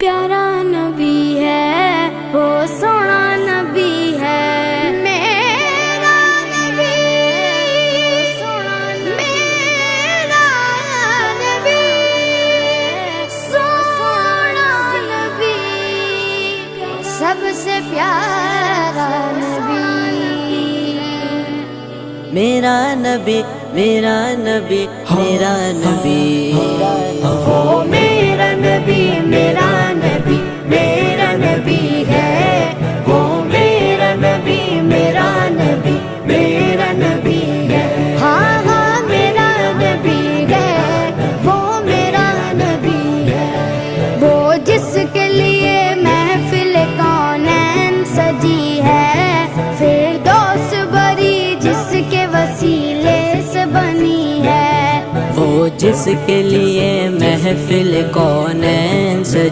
پیارا نبی ہے، وہ سونا نبی ہے، میرا نبی، سونا میرا نبی، سونا نبی، سب سے پیارا نبی، میرا نبی میرا نبی میرا نبی، وہ میرا نبی، میرا نبی، میرا نبی ہے، وہ میرا نبی، میرا نبی، میرا نبی ہے، ہاں ہاں میرا نبی ہے، وہ میرا نبی ہے، وہ جس کے لیے محفل کونین سجی ہے، فردوس بری جس کے وسیلے سے بنی ہے، وہ جس کے لیے محفل کونین سجی